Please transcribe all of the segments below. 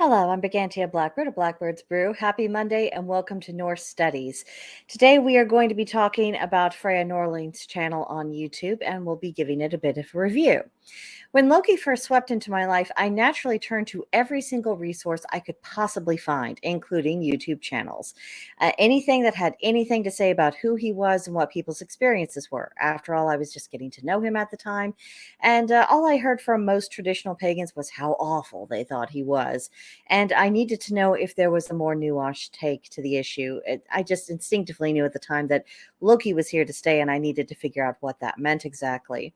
Hello, I'm Brigantia Blackbird of Blackbird's Brew. Happy Monday and welcome to Norse Studies. Today we are going to be talking about Freyja Norling's channel on YouTube and we'll be giving it a bit of a review. When Loki first swept into my life, I naturally turned to every single resource I could possibly find, including YouTube channels. Anything that had anything to say about who he was and what people's experiences were. After all, I was just getting to know him at the time, and all I heard from most traditional pagans was how awful they thought he was. And I needed to know if there was a more nuanced take to the issue. I just instinctively knew at the time that Loki was here to stay, and I needed to figure out what that meant exactly.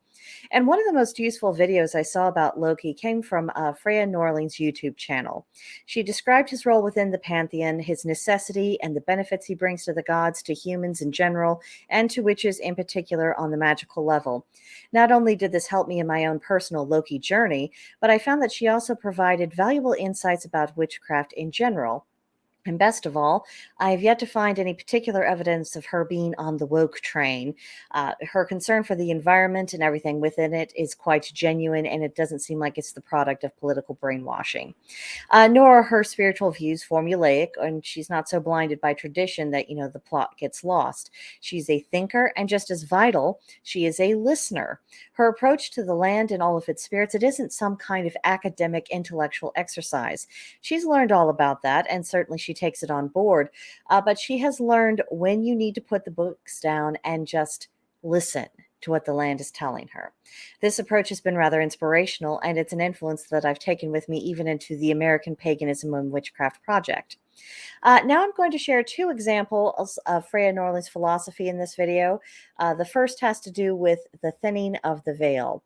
And one of the most useful videos I saw about Loki came from Freyja Norling's YouTube channel. She described his role within the pantheon, his necessity, and the benefits he brings to the gods, to humans in general, and to witches in particular on the magical level. Not only did this help me in my own personal Loki journey, but I found that she also provided valuable insights about witchcraft in general. And best of all, I have yet to find any particular evidence of her being on the woke train. Her concern for the environment and everything within it is quite genuine, and it doesn't seem like it's the product of political brainwashing. Nor are her spiritual views formulaic, and she's not so blinded by tradition that, the plot gets lost. She's a thinker, and just as vital, she is a listener. Her approach to the land and all of its spirits, it isn't some kind of academic intellectual exercise. She's learned all about that, and certainly she takes it on board. But she has learned when you need to put the books down and just listen to what the land is telling her. This approach has been rather inspirational, and it's an influence that I've taken with me even into the American Paganism and Witchcraft Project. Now I'm going to share two examples of Freyja Norling's philosophy in this video. The first has to do with the thinning of the veil.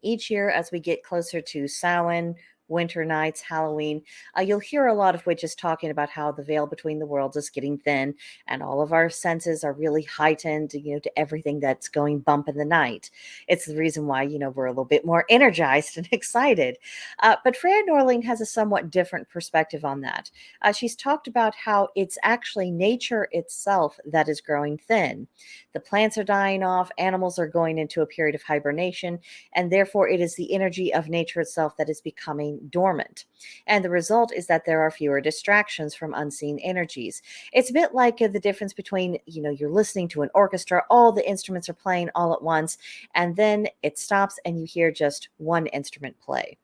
Each year, as we get closer to Samhain, winter nights, Halloween, you'll hear a lot of witches talking about how the veil between the worlds is getting thin and all of our senses are really heightened, to everything that's going bump in the night. It's the reason why, we're a little bit more energized and excited. But Freyja Norling has a somewhat different perspective on that. She's talked about how it's actually nature itself that is growing thin. The plants are dying off, animals are going into a period of hibernation, and therefore it is the energy of nature itself that is becoming dormant. And the result is that there are fewer distractions from unseen energies. It's a bit like the difference between, you're listening to an orchestra, all the instruments are playing all at once, and then it stops and you hear just one instrument play.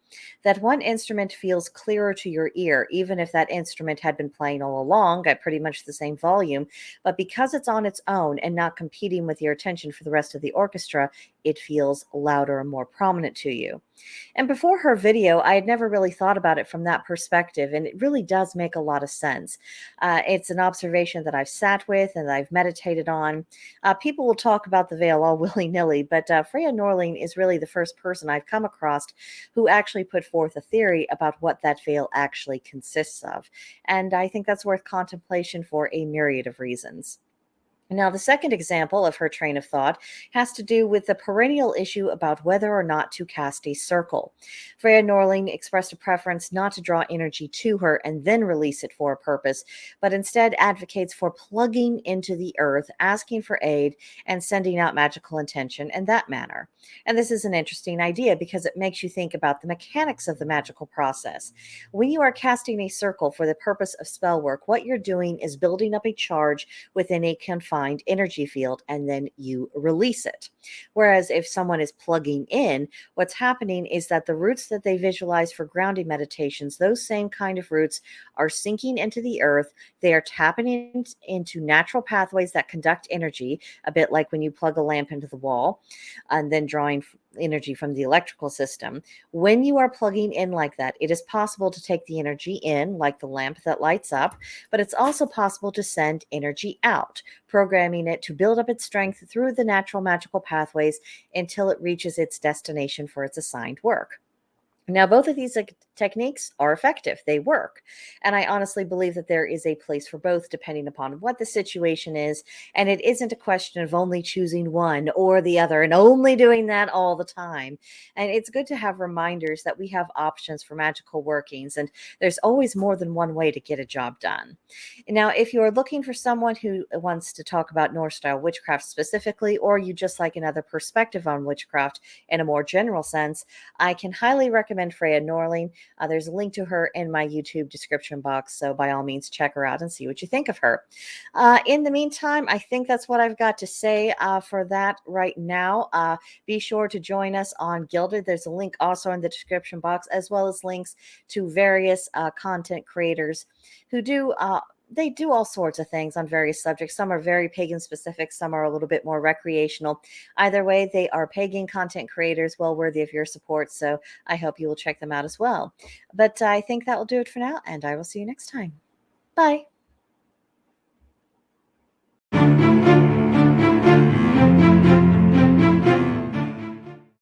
That one instrument feels clearer to your ear, even if that instrument had been playing all along at pretty much the same volume. But because it's on its own and not competing with your attention for the rest of the orchestra, it feels louder and more prominent to you. And before her video, I had never really thought about it from that perspective, and it really does make a lot of sense. It's an observation that I've sat with and I've meditated on. People will talk about the veil all willy-nilly, but Freyja Norling is really the first person I've come across who actually put forth a theory about what that veil actually consists of. And I think that's worth contemplation for a myriad of reasons. Now, the second example of her train of thought has to do with the perennial issue about whether or not to cast a circle. Freyja Norling expressed a preference not to draw energy to her and then release it for a purpose, but instead advocates for plugging into the earth, asking for aid, and sending out magical intention in that manner. And this is an interesting idea because it makes you think about the mechanics of the magical process. When you are casting a circle for the purpose of spell work, what you're doing is building up a charge within a confined energy field, and then you release it. Whereas if someone is plugging in, what's happening is that the roots that they visualize for grounding meditations, those same kind of roots are sinking into the earth. They are tapping into natural pathways that conduct energy, a bit like when you plug a lamp into the wall and then drawing energy from the electrical system. When you are plugging in like that, it is possible to take the energy in, like the lamp that lights up, but it's also possible to send energy out, programming it to build up its strength through the natural magical pathways until it reaches its destination for its assigned work. Now, both of these techniques are effective. They work. And I honestly believe that there is a place for both depending upon what the situation is. And it isn't a question of only choosing one or the other and only doing that all the time. And it's good to have reminders that we have options for magical workings. And there's always more than one way to get a job done. Now, if you're looking for someone who wants to talk about Norse style witchcraft specifically, or you just like another perspective on witchcraft in a more general sense, I can highly recommend Freyja Norling. There's a link to her in my YouTube description box, so by all means, check her out and see what you think of her. In the meantime, I think that's what I've got to say for that right now. Be sure to join us on Gilded. There's a link also in the description box, as well as links to various content creators who do they do all sorts of things on various subjects. Some are very pagan specific, some are a little bit more recreational. Either way, they are pagan content creators, well worthy of your support. So I hope you will check them out as well. But I think that will do it for now, and I will see you next time. Bye.